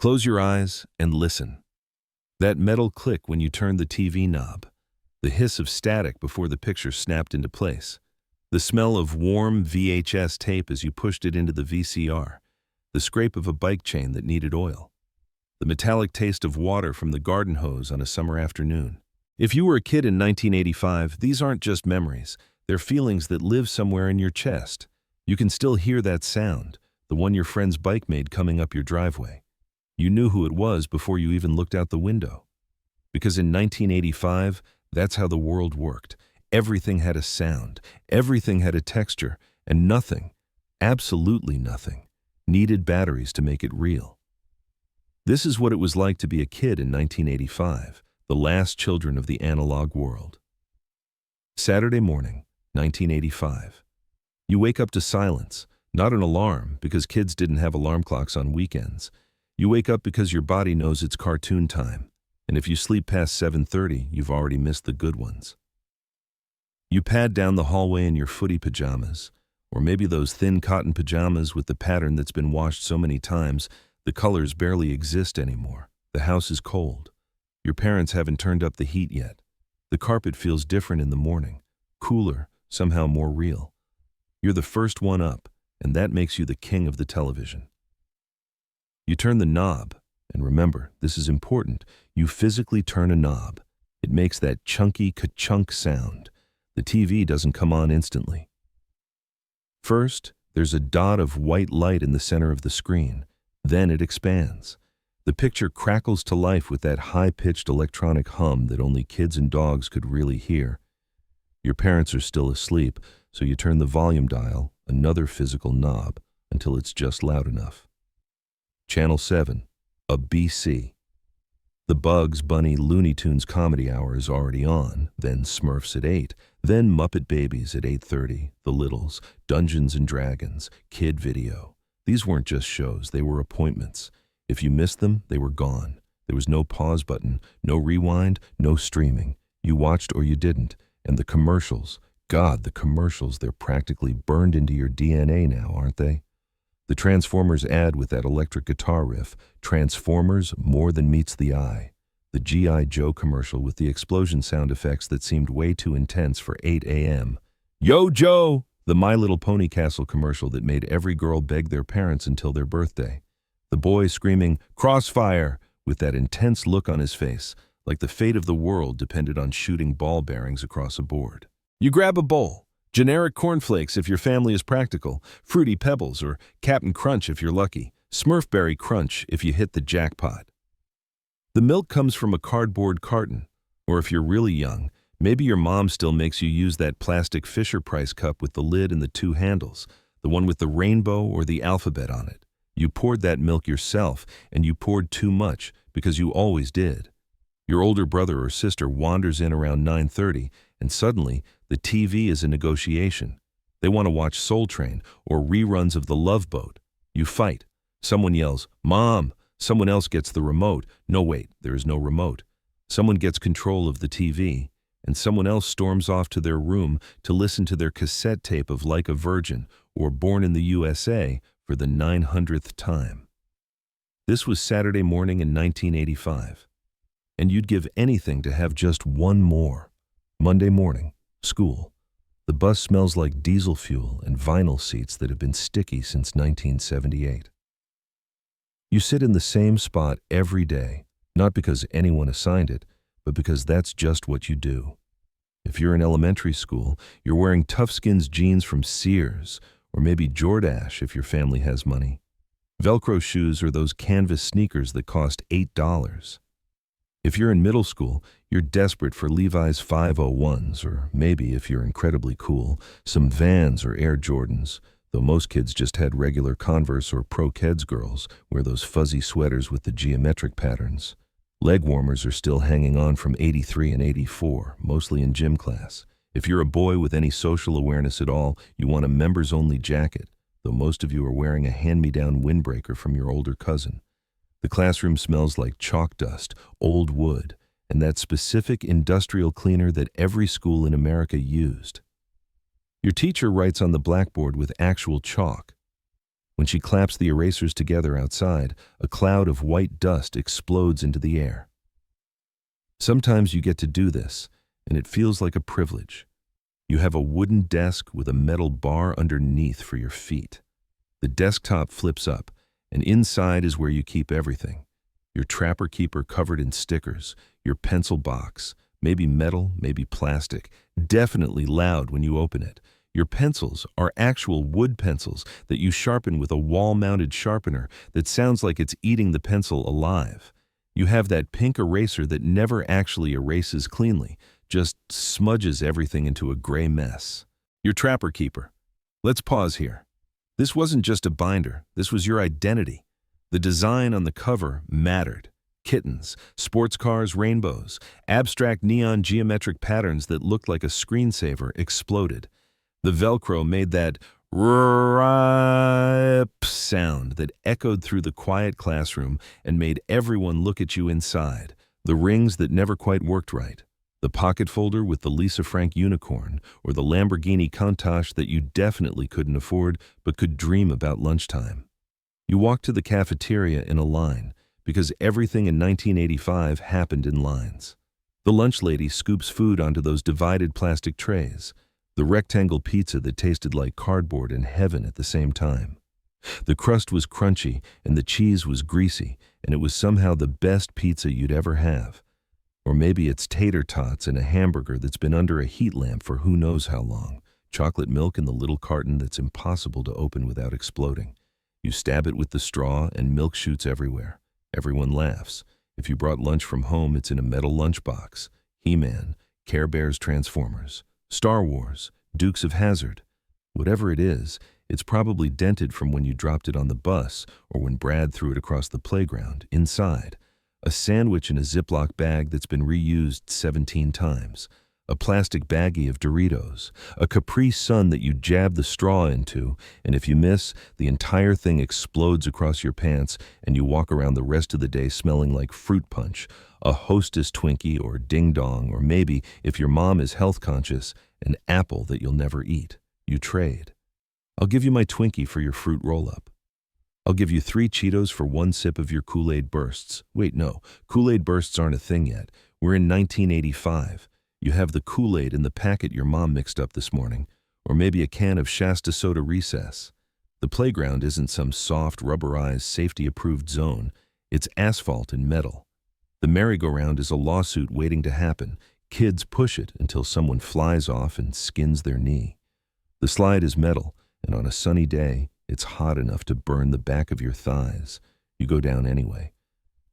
Close your eyes and listen. That metal click when you turned the TV knob, the hiss of static before the picture snapped into place, the smell of warm VHS tape as you pushed it into the VCR, the scrape of a bike chain that needed oil, the metallic taste of water from the garden hose on a summer afternoon. If you were a kid in 1985, these aren't just memories. They're feelings that live somewhere in your chest. You can still hear that sound, the one your friend's bike made coming up your driveway. You knew who it was before you even looked out the window. Because in 1985, that's how the world worked. Everything had a sound, everything had a texture, and nothing, absolutely nothing, needed batteries to make it real. This is what it was like to be a kid in 1985, the last children of the analog world. Saturday morning, 1985. You wake up to silence, not an alarm, because kids didn't have alarm clocks on weekends. You wake up because your body knows it's cartoon time, and if you sleep past 7:30, you've already missed the good ones. You pad down the hallway in your footy pajamas, or maybe those thin cotton pajamas with the pattern that's been washed so many times, the colors barely exist anymore. The house is cold. Your parents haven't turned up the heat yet. The carpet feels different in the morning, cooler, somehow more real. You're the first one up, and that makes you the king of the television. You turn the knob, and remember, this is important, you physically turn a knob. It makes that chunky ka-chunk sound. The TV doesn't come on instantly. First, there's a dot of white light in the center of the screen. Then it expands. The picture crackles to life with that high-pitched electronic hum that only kids and dogs could really hear. Your parents are still asleep, so you turn the volume dial, another physical knob, until it's just loud enough. Channel 7, a BC. The Bugs Bunny Looney Tunes comedy hour is already on, then Smurfs at 8, then Muppet Babies at 8:30, The Littles, Dungeons and Dragons, Kid Video. These weren't just shows, they were appointments. If you missed them, they were gone. There was no pause button, no rewind, no streaming. You watched or you didn't. And the commercials, God, the commercials, they're practically burned into your DNA now, aren't they? The Transformers ad with that electric guitar riff, Transformers more than meets the eye. The G.I. Joe commercial with the explosion sound effects that seemed way too intense for 8 a.m. Yo, Joe! The My Little Pony Castle commercial that made every girl beg their parents until their birthday. The boy screaming, "Crossfire!" with that intense look on his face, like the fate of the world depended on shooting ball bearings across a board. You grab a bowl. Generic cornflakes if your family is practical, Fruity Pebbles or Cap'n Crunch if you're lucky, Smurfberry Crunch if you hit the jackpot. The milk comes from a cardboard carton, or if you're really young, maybe your mom still makes you use that plastic Fisher-Price cup with the lid and the two handles, the one with the rainbow or the alphabet on it. You poured that milk yourself, and you poured too much, because you always did. Your older brother or sister wanders in around 9:30, and suddenly, the TV is a negotiation. They want to watch Soul Train or reruns of The Love Boat. You fight. Someone yells, "Mom!" Someone else gets the remote. No, wait, there is no remote. Someone gets control of the TV, and someone else storms off to their room to listen to their cassette tape of Like a Virgin or Born in the USA for the 900th time. This was Saturday morning in 1985, and you'd give anything to have just one more. Monday morning, school. The bus smells like diesel fuel and vinyl seats that have been sticky since 1978. You sit in the same spot every day, not because anyone assigned it, but because that's just what you do. If you're in elementary school, you're wearing Toughskins jeans from Sears, or maybe Jordache if your family has money. Velcro shoes or those canvas sneakers that cost $8. If you're in middle school, you're desperate for Levi's 501s, or maybe, if you're incredibly cool, some Vans or Air Jordans, though most kids just had regular Converse or Pro-Keds girls wear those fuzzy sweaters with the geometric patterns. Leg warmers are still hanging on from 83 and 84, mostly in gym class. If you're a boy with any social awareness at all, you want a members-only jacket, though most of you are wearing a hand-me-down windbreaker from your older cousin. The classroom smells like chalk dust, old wood, and that specific industrial cleaner that every school in America used. Your teacher writes on the blackboard with actual chalk. When she claps the erasers together outside, a cloud of white dust explodes into the air. Sometimes you get to do this, and it feels like a privilege. You have a wooden desk with a metal bar underneath for your feet. The desktop flips up, and inside is where you keep everything. Your Trapper Keeper covered in stickers, your pencil box, maybe metal, maybe plastic, definitely loud when you open it. Your pencils are actual wood pencils that you sharpen with a wall-mounted sharpener that sounds like it's eating the pencil alive. You have that pink eraser that never actually erases cleanly, just smudges everything into a gray mess. Your Trapper Keeper. Let's pause here. This wasn't just a binder, this was your identity. The design on the cover mattered. Kittens, sports cars, rainbows, abstract neon geometric patterns that looked like a screensaver exploded. The Velcro made that rip sound that echoed through the quiet classroom and made everyone look at you inside. The rings that never quite worked right. The pocket folder with the Lisa Frank unicorn, or the Lamborghini Countach that you definitely couldn't afford but could dream about lunchtime. You walked to the cafeteria in a line, because everything in 1985 happened in lines. The lunch lady scoops food onto those divided plastic trays. The rectangle pizza that tasted like cardboard and heaven at the same time. The crust was crunchy and the cheese was greasy, and it was somehow the best pizza you'd ever have. Or maybe it's tater tots and a hamburger that's been under a heat lamp for who knows how long. Chocolate milk in the little carton that's impossible to open without exploding. You stab it with the straw and milk shoots everywhere. Everyone laughs. If you brought lunch from home, it's in a metal lunchbox. He-Man, Care Bears, Transformers, Star Wars, Dukes of Hazzard. Whatever it is, it's probably dented from when you dropped it on the bus or when Brad threw it across the playground. Inside, a sandwich in a Ziploc bag that's been reused 17 times. A plastic baggie of Doritos. A Capri Sun that you jab the straw into, and if you miss, the entire thing explodes across your pants and you walk around the rest of the day smelling like fruit punch, a Hostess Twinkie or Ding Dong, or maybe, if your mom is health conscious, an apple that you'll never eat. You trade. I'll give you my Twinkie for your fruit roll-up. I'll give you 3 Cheetos for 1 sip of your Kool-Aid Bursts. Wait, no, Kool-Aid Bursts aren't a thing yet. We're in 1985. You have the Kool-Aid in the packet your mom mixed up this morning, or maybe a can of Shasta Soda Recess. The playground isn't some soft, rubberized, safety-approved zone. It's asphalt and metal. The merry-go-round is a lawsuit waiting to happen. Kids push it until someone flies off and skins their knee. The slide is metal, and on a sunny day, it's hot enough to burn the back of your thighs. You go down anyway.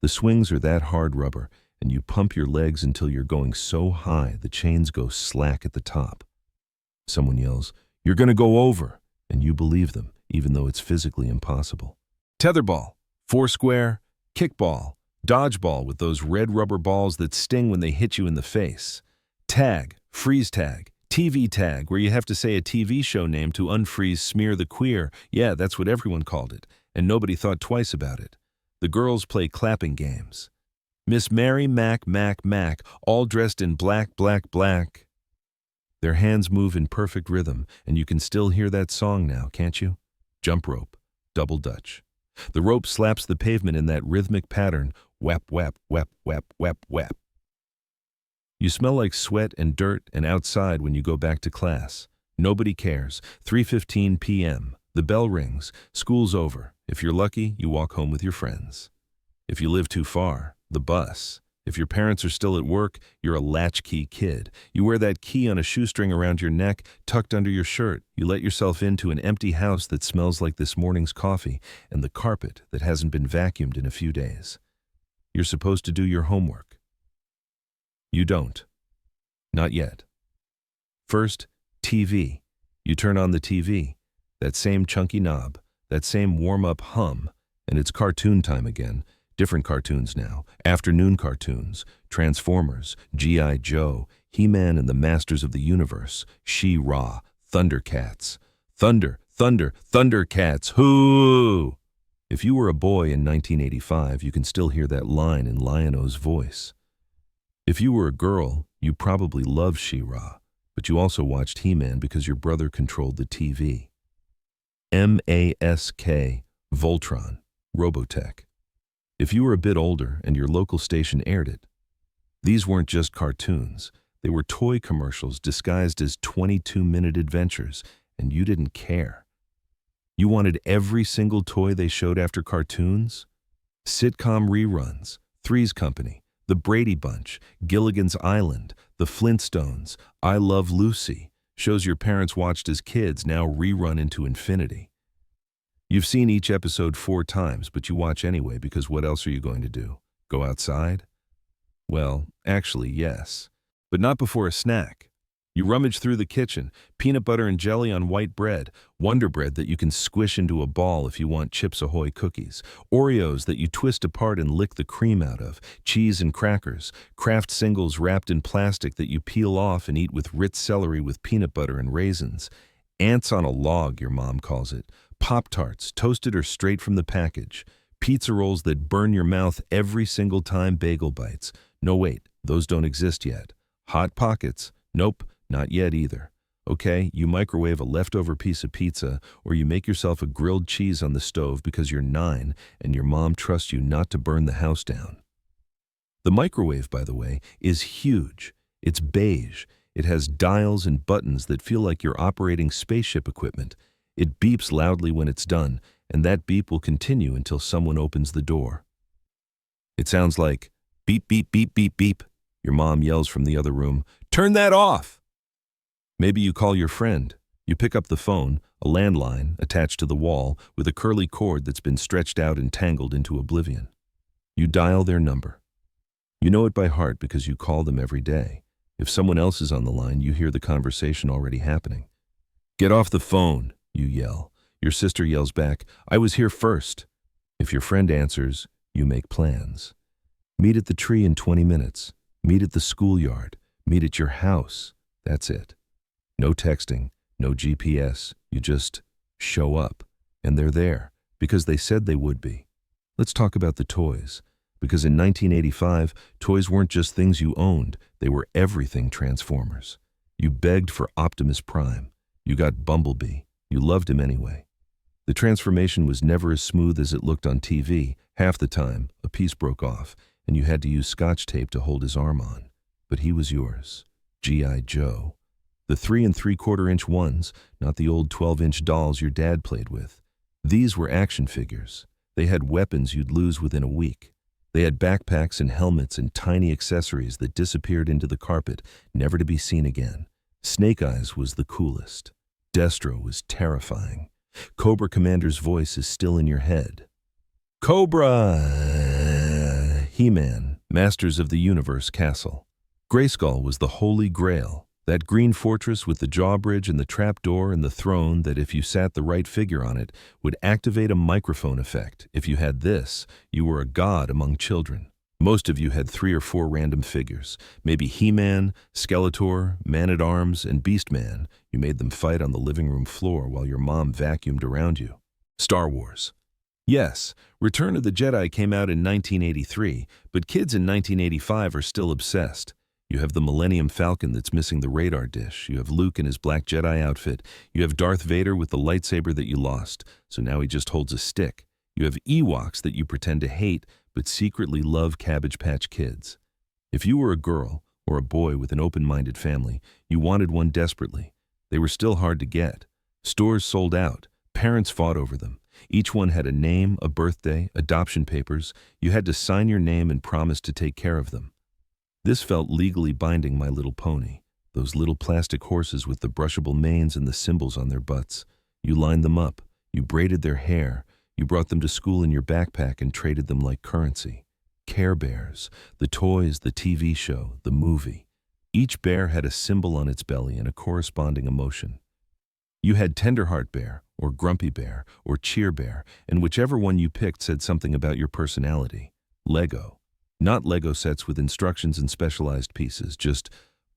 The swings are that hard rubber, and you pump your legs until you're going so high the chains go slack at the top. Someone yells, "You're going to go over," and you believe them, even though it's physically impossible. Tetherball, foursquare, kickball, dodgeball with those red rubber balls that sting when they hit you in the face. Tag, freeze tag, TV tag, where you have to say a TV show name to unfreeze Smear the Queer. Yeah, that's what everyone called it, and nobody thought twice about it. The girls play clapping games. Miss Mary Mac Mac Mac, all dressed in black, black, black. Their hands move in perfect rhythm, and you can still hear that song now, can't you? Jump rope, double dutch. The rope slaps the pavement in that rhythmic pattern, whap, whap, whap, whap, whap, whap. You smell like sweat and dirt and outside when you go back to class. Nobody cares. 3:15 p.m. The bell rings. School's over. If you're lucky, you walk home with your friends. If you live too far, the bus. If your parents are still at work, you're a latchkey kid. You wear that key on a shoestring around your neck, tucked under your shirt. You let yourself into an empty house that smells like this morning's coffee and the carpet that hasn't been vacuumed in a few days. You're supposed to do your homework. You don't. Not yet. First, TV. You turn on the TV. That same chunky knob, that same warm-up hum, and it's cartoon time again. Different cartoons now. Afternoon cartoons. Transformers, G.I. Joe, He-Man and the Masters of the Universe, She-Ra, Thundercats. Thunder, thunder, Thundercats, hoo! If you were a boy in 1985, you can still hear that line in Lion-O's voice. If you were a girl, you probably loved She-Ra, but you also watched He-Man because your brother controlled the TV. MASK, Voltron, Robotech. If you were a bit older and your local station aired it, these weren't just cartoons. They were toy commercials disguised as 22-minute adventures, and you didn't care. You wanted every single toy they showed after cartoons? Sitcom reruns, Three's Company, The Brady Bunch, Gilligan's Island, The Flintstones, I Love Lucy, shows your parents watched as kids now rerun into infinity. You've seen each episode 4 times, but you watch anyway because what else are you going to do? Go outside? Well, actually, yes, but not before a snack. You rummage through the kitchen, peanut butter and jelly on white bread, Wonder Bread that you can squish into a ball if you want Chips Ahoy cookies, Oreos that you twist apart and lick the cream out of, cheese and crackers, Kraft singles wrapped in plastic that you peel off and eat with Ritz celery with peanut butter and raisins, ants on a log, your mom calls it, Pop-Tarts, toasted or straight from the package, pizza rolls that burn your mouth every single time bagel bites. No, wait, those don't exist yet. Hot Pockets? Nope. Not yet either. Okay, you microwave a leftover piece of pizza, or you make yourself a grilled cheese on the stove because you're 9 and your mom trusts you not to burn the house down. The microwave, by the way, is huge. It's beige. It has dials and buttons that feel like you're operating spaceship equipment. It beeps loudly when it's done, and that beep will continue until someone opens the door. It sounds like beep, beep, beep, beep, beep. Your mom yells from the other room, "Turn that off!" Maybe you call your friend. You pick up the phone, a landline attached to the wall with a curly cord that's been stretched out and tangled into oblivion. You dial their number. You know it by heart because you call them every day. If someone else is on the line, you hear the conversation already happening. "Get off the phone," you yell. Your sister yells back, "I was here first." If your friend answers, you make plans. Meet at the tree in 20 minutes. Meet at the schoolyard. Meet at your house. That's it. No texting, no GPS, you just show up. And they're there, because they said they would be. Let's talk about the toys. Because in 1985, toys weren't just things you owned, they were everything Transformers. You begged for Optimus Prime. You got Bumblebee. You loved him anyway. The transformation was never as smooth as it looked on TV. Half the time, a piece broke off, and you had to use Scotch tape to hold his arm on. But he was yours. G.I. Joe. The 3 3/4-inch ones, not the old 12-inch dolls your dad played with. These were action figures. They had weapons you'd lose within a week. They had backpacks and helmets and tiny accessories that disappeared into the carpet, never to be seen again. Snake Eyes was the coolest. Destro was terrifying. Cobra Commander's voice is still in your head. Cobra! He-Man, Masters of the Universe Castle. Grayskull was the Holy Grail. That green fortress with the drawbridge and the trapdoor and the throne that, if you sat the right figure on it, would activate a microphone effect. If you had this, you were a god among children. Most of you had 3 or 4 random figures. Maybe He-Man, Skeletor, Man-at-Arms, and Beast-Man. You made them fight on the living room floor while your mom vacuumed around you. Star Wars. Yes, Return of the Jedi came out in 1983, but kids in 1985 are still obsessed. You have the Millennium Falcon that's missing the radar dish. You have Luke in his black Jedi outfit. You have Darth Vader with the lightsaber that you lost, so now he just holds a stick. You have Ewoks that you pretend to hate, but secretly love Cabbage Patch Kids. If you were a girl or a boy with an open-minded family, you wanted one desperately. They were still hard to get. Stores sold out. Parents fought over them. Each one had a name, a birthday, adoption papers. You had to sign your name and promise to take care of them. This felt legally binding My Little Pony, those little plastic horses with the brushable manes and the symbols on their butts. You lined them up, you braided their hair, you brought them to school in your backpack and traded them like currency. Care Bears, the toys, the TV show, the movie. Each bear had a symbol on its belly and a corresponding emotion. You had Tenderheart Bear, or Grumpy Bear, or Cheer Bear, and whichever one you picked said something about your personality. Lego. Not Lego sets with instructions and specialized pieces, just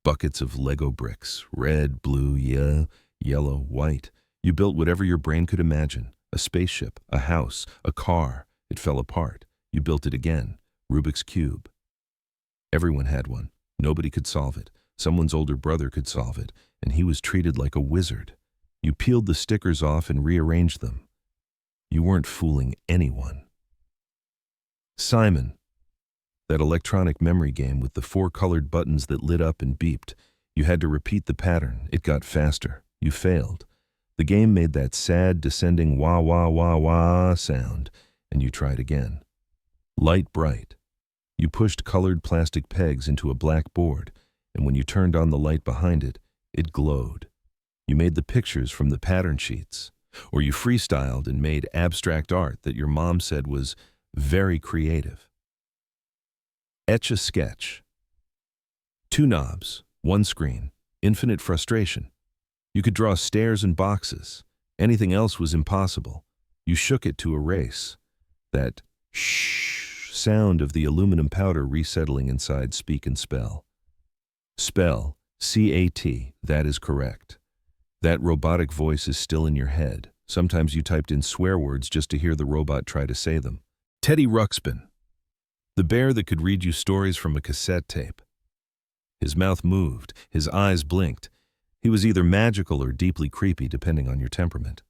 buckets of Lego bricks, red, blue, yellow, white. You built whatever your brain could imagine, a spaceship, a house, a car. It fell apart. You built it again, Rubik's Cube. Everyone had one. Nobody could solve it. Someone's older brother could solve it, and he was treated like a wizard. You peeled the stickers off and rearranged them. You weren't fooling anyone. Simon, that electronic memory game with the 4 colored buttons that lit up and beeped. You had to repeat the pattern. It got faster. You failed. The game made that sad, descending wah wah wah wah sound, and you tried again. Light bright. You pushed colored plastic pegs into a black board, and when you turned on the light behind it, it glowed. You made the pictures from the pattern sheets, or you freestyled and made abstract art that your mom said was very creative. Etch a sketch. 2 knobs, 1 screen, infinite frustration. You could draw stairs and boxes. Anything else was impossible. You shook it to erase. That shh sound of the aluminum powder resettling inside Speak and Spell. Spell, C-A-T, that is correct. That robotic voice is still in your head. Sometimes you typed in swear words just to hear the robot try to say them. Teddy Ruxpin, the bear that could read you stories from a cassette tape. His mouth moved, his eyes blinked. He was either magical or deeply creepy, depending on your temperament.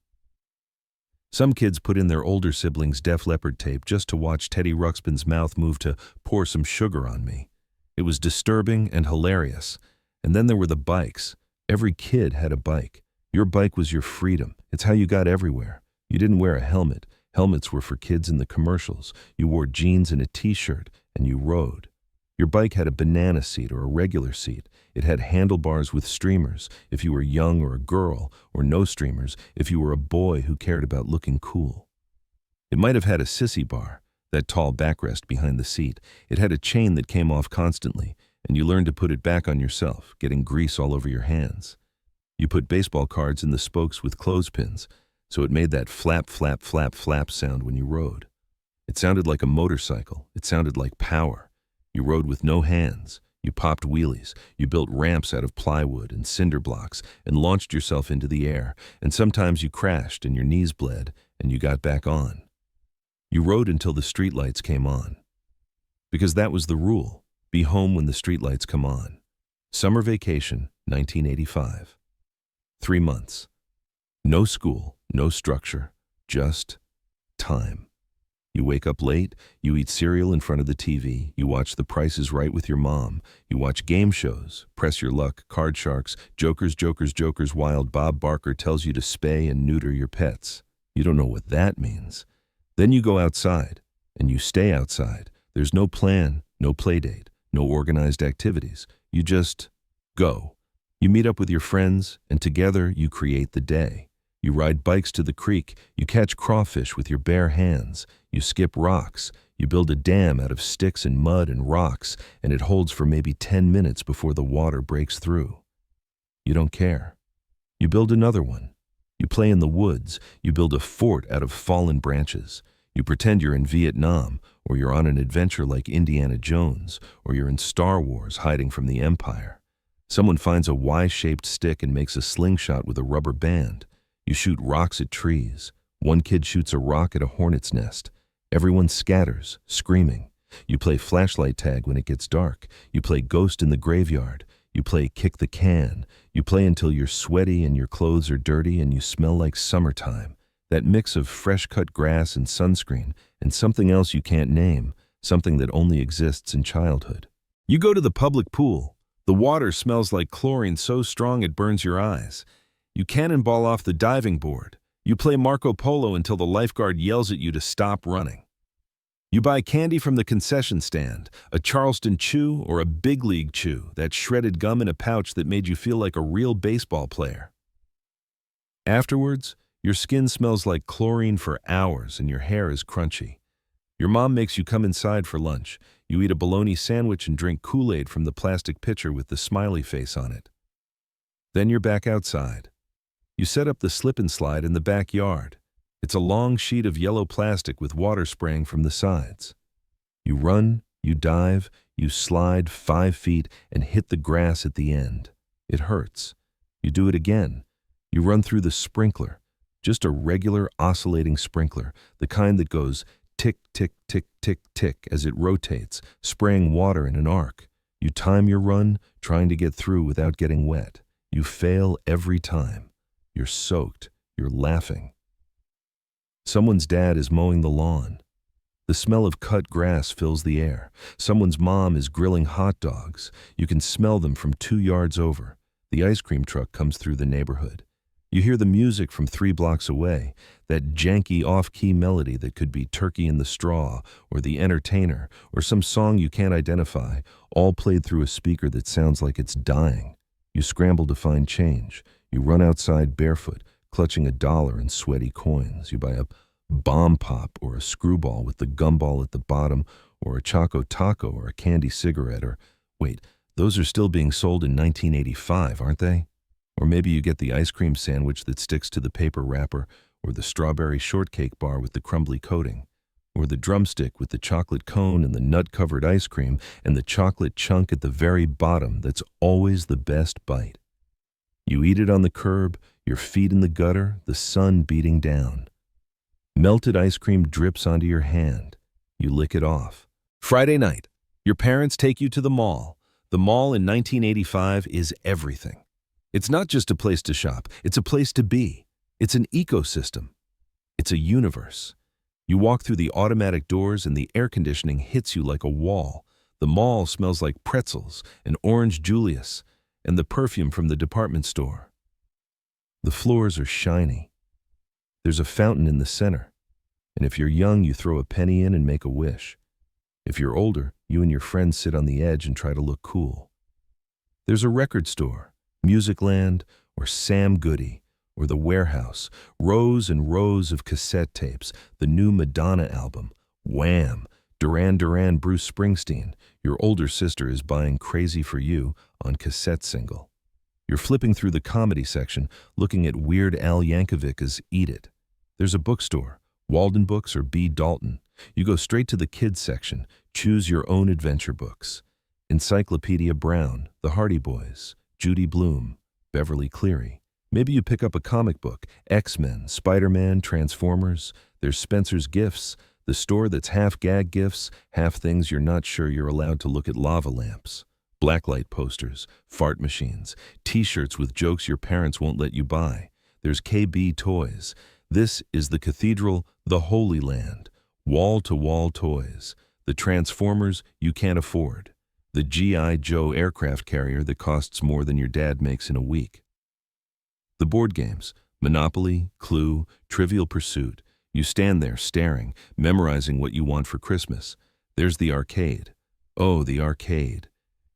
Some kids put in their older siblings' Def Leppard tape just to watch Teddy Ruxpin's mouth move to Pour Some Sugar on Me. It was disturbing and hilarious. And then there were the bikes. Every kid had a bike. Your bike was your freedom. It's how you got everywhere. You didn't wear a helmet. Helmets were for kids in the commercials. You wore jeans and a t-shirt, and you rode. Your bike had a banana seat or a regular seat. It had handlebars with streamers if you were young or a girl, or no streamers if you were a boy who cared about looking cool. It might have had a sissy bar, that tall backrest behind the seat. It had a chain that came off constantly, and you learned to put it back on yourself, getting grease all over your hands. You put baseball cards in the spokes with clothespins, so it made that flap, flap, flap, flap sound when you rode. It sounded like a motorcycle. It sounded like power. You rode with no hands. You popped wheelies. You built ramps out of plywood and cinder blocks and launched yourself into the air, and sometimes you crashed and your knees bled, and you got back on. You rode until the streetlights came on. Because that was the rule. Be home when the streetlights come on. Summer vacation, 1985. 3 months. No school, no structure, just time. You wake up late, you eat cereal in front of the TV, you watch The Price is Right with your mom, you watch game shows, Press Your Luck, Card Sharks, Jokers, Jokers, Jokers, Wild Bob Barker tells you to spay and neuter your pets. You don't know what that means. Then you go outside, and you stay outside. There's no plan, no play date, no organized activities. You just go. You meet up with your friends, and together you create the day. You ride bikes to the creek, you catch crawfish with your bare hands, you skip rocks, you build a dam out of sticks and mud and rocks, and it holds for maybe 10 minutes before the water breaks through. You don't care. You build another one. You play in the woods, you build a fort out of fallen branches. You pretend you're in Vietnam, or you're on an adventure like Indiana Jones, or you're in Star Wars hiding from the Empire. Someone finds a Y-shaped stick and makes a slingshot with a rubber band. You shoot rocks at trees. One kid shoots a rock at a hornet's nest. Everyone scatters, screaming. You play flashlight tag when it gets dark. You play ghost in the graveyard. You play kick the can. You play until you're sweaty and your clothes are dirty and you smell like summertime. That mix of fresh-cut grass and sunscreen and something else you can't name, something that only exists in childhood. You go to the public pool. The water smells like chlorine so strong it burns your eyes. You cannonball off the diving board. You play Marco Polo until the lifeguard yells at you to stop running. You buy candy from the concession stand, a Charleston Chew or a Big League Chew, that shredded gum in a pouch that made you feel like a real baseball player. Afterwards, your skin smells like chlorine for hours and your hair is crunchy. Your mom makes you come inside for lunch. You eat a bologna sandwich and drink Kool-Aid from the plastic pitcher with the smiley face on it. Then you're back outside. You set up the slip and slide in the backyard. It's a long sheet of yellow plastic with water spraying from the sides. You run, you dive, you slide 5 feet and hit the grass at the end. It hurts. You do it again. You run through the sprinkler, just a regular oscillating sprinkler, the kind that goes tick, tick, tick, tick, tick as it rotates, spraying water in an arc. You time your run, trying to get through without getting wet. You fail every time. You're soaked. You're laughing. Someone's dad is mowing the lawn. The smell of cut grass fills the air. Someone's mom is grilling hot dogs. You can smell them from 2 yards over. The ice cream truck comes through the neighborhood. You hear the music from 3 blocks away, that janky off-key melody that could be Turkey in the Straw or The Entertainer or some song you can't identify, all played through a speaker that sounds like it's dying. You scramble to find change. You run outside barefoot, clutching $1 in sweaty coins. You buy a bomb pop or a screwball with the gumball at the bottom, or a Choco Taco or a candy cigarette, or wait, those are still being sold in 1985, aren't they? Or maybe you get the ice cream sandwich that sticks to the paper wrapper, or the strawberry shortcake bar with the crumbly coating, or the drumstick with the chocolate cone and the nut-covered ice cream and the chocolate chunk at the very bottom that's always the best bite. You eat it on the curb, your feet in the gutter, the sun beating down. Melted ice cream drips onto your hand. You lick it off. Friday night, your parents take you to the mall. The mall in 1985 is everything. It's not just a place to shop, it's a place to be. It's an ecosystem. It's a universe. You walk through the automatic doors and the air conditioning hits you like a wall. The mall smells like pretzels and orange Julius and the perfume from the department store. The floors are shiny. There's a fountain in the center. And if you're young, you throw a penny in and make a wish. If you're older, you and your friends sit on the edge and try to look cool. There's a record store, Musicland, or Sam Goody, or The Warehouse, rows and rows of cassette tapes, the new Madonna album, Wham!, Duran Duran, Bruce Springsteen. Your older sister is buying Crazy for You on cassette single. You're flipping through the comedy section, looking at Weird Al Yankovic's Eat It. There's a bookstore, Walden Books or B. Dalton. You go straight to the kids section, choose your own adventure books. Encyclopedia Brown, The Hardy Boys, Judy Blume, Beverly Cleary. Maybe you pick up a comic book, X-Men, Spider-Man, Transformers. There's Spencer's Gifts, the store that's half gag gifts, half things you're not sure you're allowed to look at. Lava lamps, blacklight posters, fart machines, t-shirts with jokes your parents won't let you buy. There's KB Toys. This is the cathedral, the Holy Land. Wall-to-wall toys. The Transformers you can't afford. The G.I. Joe aircraft carrier that costs more than your dad makes in a week. The board games, Monopoly, Clue, Trivial Pursuit. You stand there staring, memorizing what you want for Christmas. There's the arcade. Oh, the arcade.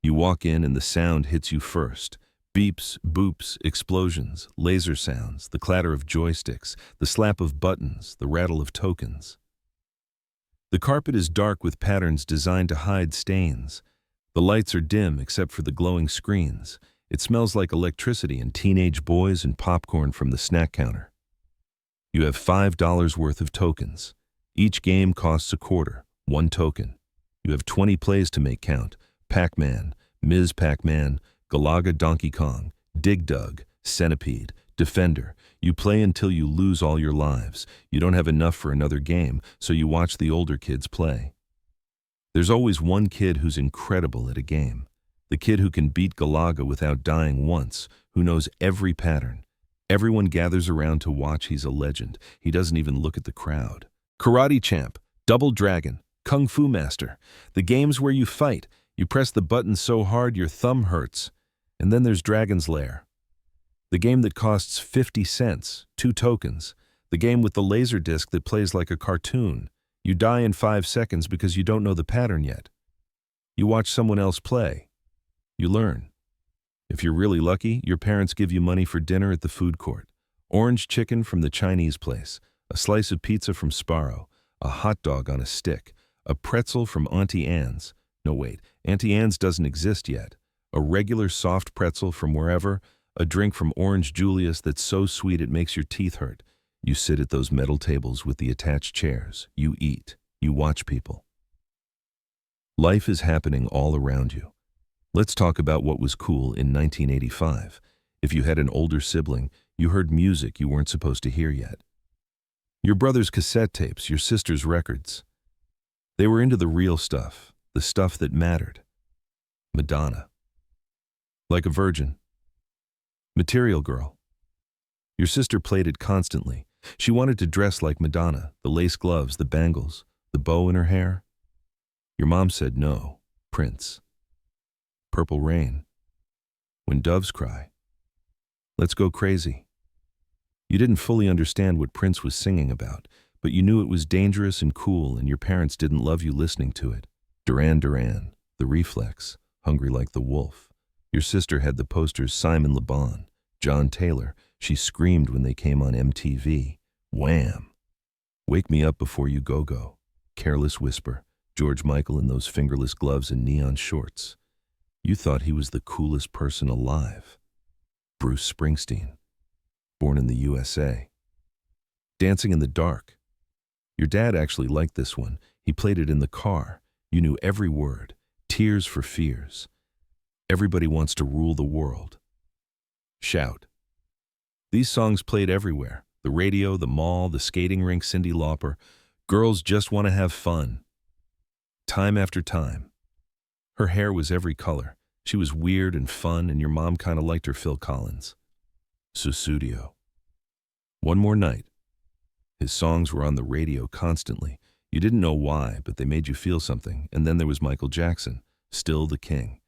You walk in and the sound hits you first. Beeps, boops, explosions, laser sounds, the clatter of joysticks, the slap of buttons, the rattle of tokens. The carpet is dark with patterns designed to hide stains. The lights are dim except for the glowing screens. It smells like electricity and teenage boys and popcorn from the snack counter. You have $5 worth of tokens. Each game costs a quarter, 1 token. You have 20 plays to make count. Pac-Man, Ms. Pac-Man, Galaga Donkey Kong, Dig Dug, Centipede, Defender. You play until you lose all your lives. You don't have enough for another game, so you watch the older kids play. There's always one kid who's incredible at a game. The kid who can beat Galaga without dying once, who knows every pattern. Everyone gathers around to watch. He's a legend. He doesn't even look at the crowd. Karate Champ, Double Dragon, Kung Fu Master. The games where you fight. You press the button so hard your thumb hurts. And then there's Dragon's Lair. The game that costs 50 cents, 2 tokens. The game with the laser disc that plays like a cartoon. You die in 5 seconds because you don't know the pattern yet. You watch someone else play. You learn. If you're really lucky, your parents give you money for dinner at the food court. Orange chicken from the Chinese place, a slice of pizza from Sparrow, a hot dog on a stick, a pretzel from Auntie Anne's. No, wait, Auntie Anne's doesn't exist yet. A regular soft pretzel from wherever, a drink from Orange Julius that's so sweet it makes your teeth hurt. You sit at those metal tables with the attached chairs. You eat. You watch people. Life is happening all around you. Let's talk about what was cool in 1985. If you had an older sibling, you heard music you weren't supposed to hear yet. Your brother's cassette tapes, your sister's records. They were into the real stuff, the stuff that mattered. Madonna. Like a Virgin. Material Girl. Your sister played it constantly. She wanted to dress like Madonna, the lace gloves, the bangles, the bow in her hair. Your mom said no. Prince. Purple Rain. When Doves Cry. Let's Go Crazy. You didn't fully understand what Prince was singing about, but you knew it was dangerous and cool, and your parents didn't love you listening to it. Duran Duran, The Reflex, Hungry Like the Wolf. Your sister had the posters Simon Le Bon, John Taylor. She screamed when they came on MTV. Wham! Wake Me Up Before You Go Go, Careless Whisper, George Michael in those fingerless gloves and neon shorts. You thought he was the coolest person alive. Bruce Springsteen, Born in the USA. Dancing in the Dark. Your dad actually liked this one. He played it in the car. You knew every word. Tears for Fears. Everybody Wants to Rule the World. Shout. These songs played everywhere. The radio, the mall, the skating rink, Cyndi Lauper. Girls Just Want to Have Fun. Time after time. Her hair was every color. She was weird and fun, and your mom kind of liked her Phil Collins. Sussudio. One More Night. His songs were on the radio constantly. You didn't know why, but they made you feel something. And then there was Michael Jackson, Still the King.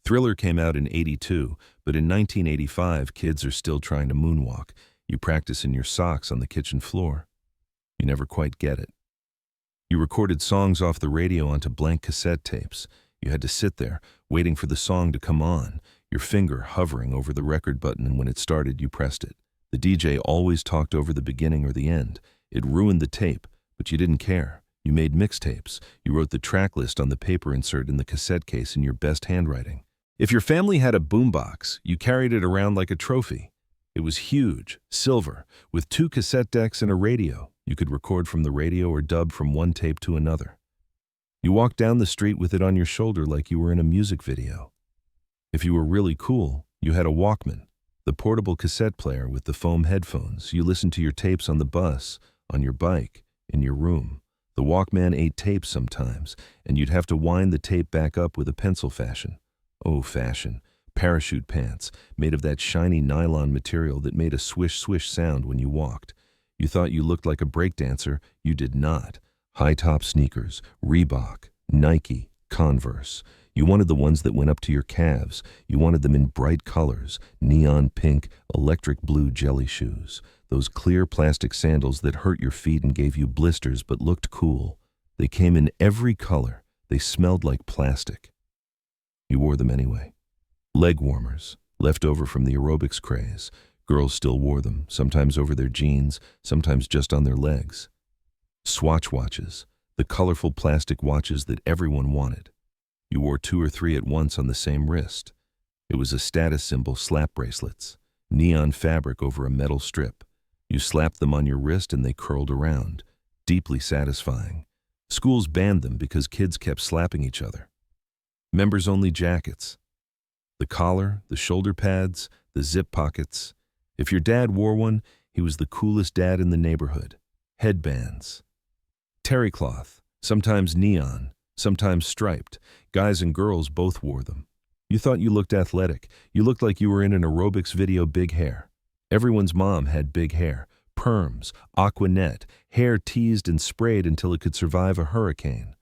Thriller came out in '82, but in 1985, kids are still trying to moonwalk. You practice in your socks on the kitchen floor. You never quite get it. You recorded songs off the radio onto blank cassette tapes. You had to sit there, waiting for the song to come on, your finger hovering over the record button, and when it started, you pressed it. The DJ always talked over the beginning or the end. It ruined the tape, but you didn't care. You made mixtapes. You wrote the track list on the paper insert in the cassette case in your best handwriting. If your family had a boombox, you carried it around like a trophy. It was huge, silver, with 2 cassette decks and a radio. You could record from the radio or dub from one tape to another. You walked down the street with it on your shoulder like you were in a music video. If you were really cool, you had a Walkman, the portable cassette player with the foam headphones. You listened to your tapes on the bus, on your bike, in your room. The Walkman ate tapes sometimes, and you'd have to wind the tape back up with a pencil fashion. Oh, fashion. Parachute pants, made of that shiny nylon material that made a swish-swish sound when you walked. You thought you looked like a breakdancer. You did not. High-top sneakers, Reebok, Nike, Converse. You wanted the ones that went up to your calves. You wanted them in bright colors, neon pink, electric blue jelly shoes. Those clear plastic sandals that hurt your feet and gave you blisters but looked cool. They came in every color. They smelled like plastic. You wore them anyway. Leg warmers, left over from the aerobics craze. Girls still wore them, sometimes over their jeans, sometimes just on their legs. Swatch watches, the colorful plastic watches that everyone wanted. You wore 2 or 3 at once on the same wrist. It was a status symbol, slap bracelets, neon fabric over a metal strip. You slapped them on your wrist and they curled around, deeply satisfying. Schools banned them because kids kept slapping each other. Members-only jackets. The collar, the shoulder pads, the zip pockets. If your dad wore one, he was the coolest dad in the neighborhood. Headbands. Terry cloth, sometimes neon, sometimes striped. Guys and girls both wore them. You thought you looked athletic. You looked like you were in an aerobics video. Big hair. Everyone's mom had big hair. Perms, aquanet, hair teased and sprayed until it could survive a hurricane.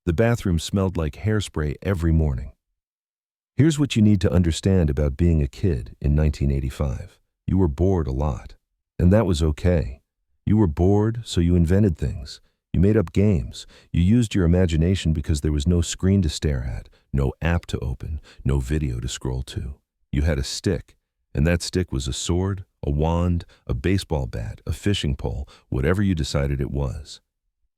The bathroom smelled like hairspray every morning. Here's what you need to understand about being a kid in 1985. You were bored a lot, and that was okay. You were bored, so you invented things. You made up games. You used your imagination because there was no screen to stare at, no app to open, no video to scroll to. You had a stick, and that stick was a sword, a wand, a baseball bat, a fishing pole, whatever you decided it was.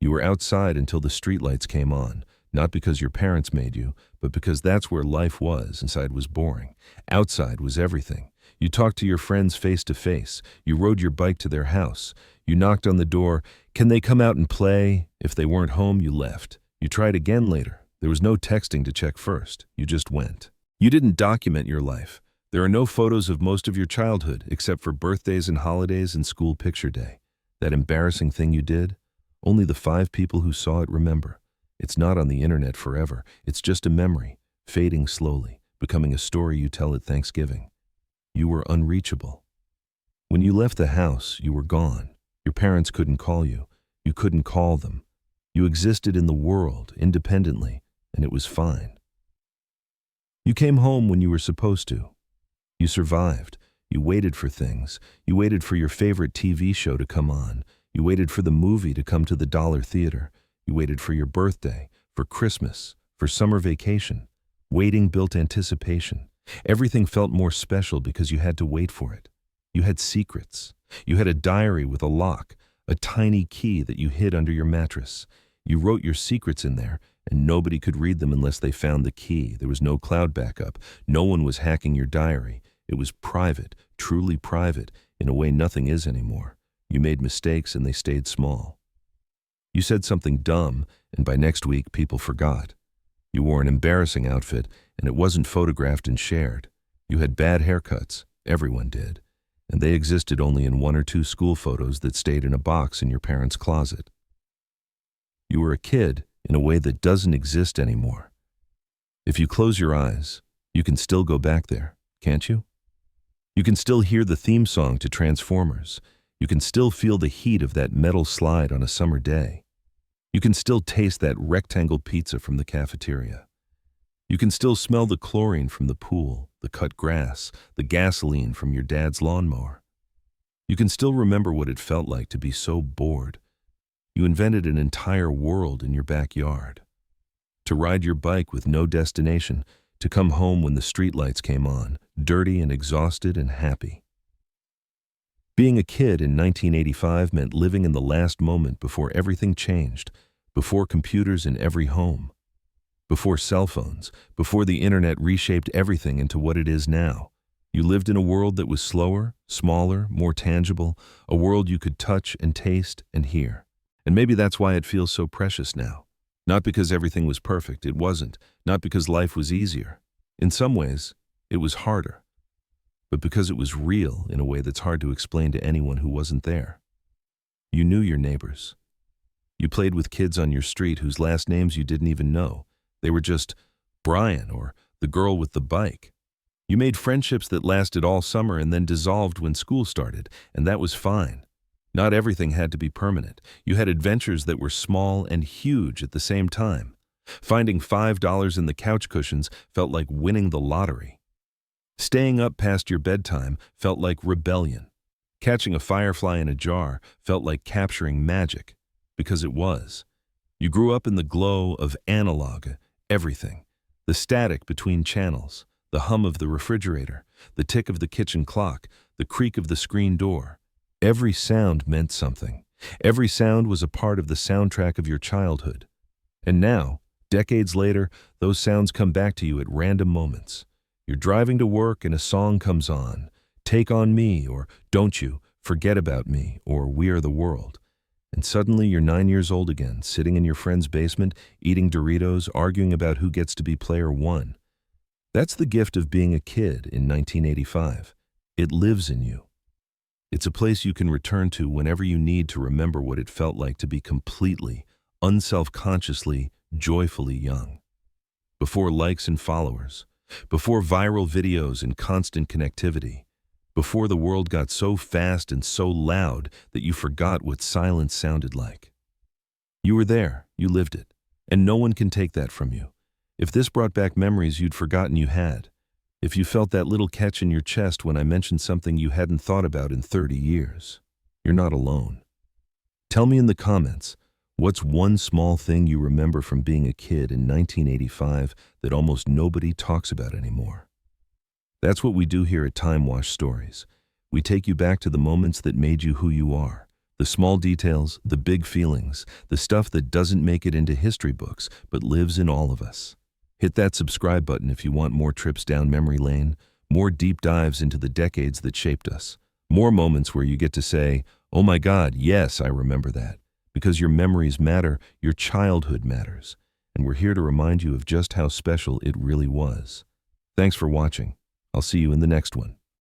You were outside until the streetlights came on, not because your parents made you, but because that's where life was. Inside was boring. Outside was everything. You talked to your friends face to face. You rode your bike to their house. You knocked on the door. Can they come out and play? If they weren't home, you left. You tried again later. There was no texting to check first. You just went. You didn't document your life. There are no photos of most of your childhood, except for birthdays and holidays and school picture day. That embarrassing thing you did, only the 5 people who saw it remember. It's not on the internet forever. It's just a memory, fading slowly, becoming a story you tell at Thanksgiving. You were unreachable. When you left the house, you were gone. Your parents couldn't call you. You couldn't call them. You existed in the world independently, and it was fine. You came home when you were supposed to. You survived. You waited for things. You waited for your favorite TV show to come on. You waited for the movie to come to the dollar theater. You waited for your birthday, for Christmas, for summer vacation. Waiting built anticipation. Everything felt more special because you had to wait for it. You had secrets. You had a diary with a lock, a tiny key that you hid under your mattress. You wrote your secrets in there, and nobody could read them unless they found the key. There was no cloud backup. No one was hacking your diary. It was private, truly private, in a way nothing is anymore. You made mistakes and they stayed small. You said something dumb, and by next week people forgot. You wore an embarrassing outfit, and it wasn't photographed and shared. You had bad haircuts. Everyone did. And they existed only in 1 or 2 school photos that stayed in a box in your parents' closet. You were a kid in a way that doesn't exist anymore. If you close your eyes, you can still go back there, can't you? You can still hear the theme song to Transformers. You can still feel the heat of that metal slide on a summer day. You can still taste that rectangle pizza from the cafeteria. You can still smell the chlorine from the pool, the cut grass, the gasoline from your dad's lawnmower. You can still remember what it felt like to be so bored. You invented an entire world in your backyard. To ride your bike with no destination, to come home when the streetlights came on, dirty and exhausted and happy. Being a kid in 1985 meant living in the last moment before everything changed, before computers in every home, before cell phones, before the internet reshaped everything into what it is now. You lived in a world that was slower, smaller, more tangible, a world you could touch and taste and hear. And maybe that's why it feels so precious now. Not because everything was perfect, it wasn't. Not because life was easier. In some ways, it was harder. But because it was real in a way that's hard to explain to anyone who wasn't there. You knew your neighbors. You played with kids on your street whose last names you didn't even know. They were just Brian or the girl with the bike. You made friendships that lasted all summer and then dissolved when school started, and that was fine. Not everything had to be permanent. You had adventures that were small and huge at the same time. Finding $5 in the couch cushions felt like winning the lottery. Staying up past your bedtime felt like rebellion. Catching a firefly in a jar felt like capturing magic, because it was. You grew up in the glow of analog everything. The static between channels, the hum of the refrigerator, the tick of the kitchen clock, the creak of the screen door. Every sound meant something. Every sound was a part of the soundtrack of your childhood. And now, decades later, those sounds come back to you at random moments. You're driving to work and a song comes on, Take on Me, or Don't You, Forget About Me, or We Are the World. And suddenly you're 9 years old again, sitting in your friend's basement, eating Doritos, arguing about who gets to be player one. That's the gift of being a kid in 1985. It lives in you. It's a place you can return to whenever you need to remember what it felt like to be completely, unself-consciously, joyfully young. Before likes and followers, before viral videos and constant connectivity, before the world got so fast and so loud that you forgot what silence sounded like. You were there, you lived it, and no one can take that from you. If this brought back memories you'd forgotten you had, if you felt that little catch in your chest when I mentioned something you hadn't thought about in 30 years, you're not alone. Tell me in the comments, what's one small thing you remember from being a kid in 1985 that almost nobody talks about anymore? That's what we do here at Timewashed Stories. We take you back to the moments that made you who you are. The small details, the big feelings, the stuff that doesn't make it into history books, but lives in all of us. Hit that subscribe button if you want more trips down memory lane, more deep dives into the decades that shaped us, more moments where you get to say, oh my God, yes, I remember that. Because your memories matter, your childhood matters. And we're here to remind you of just how special it really was. Thanks for watching. I'll see you in the next one.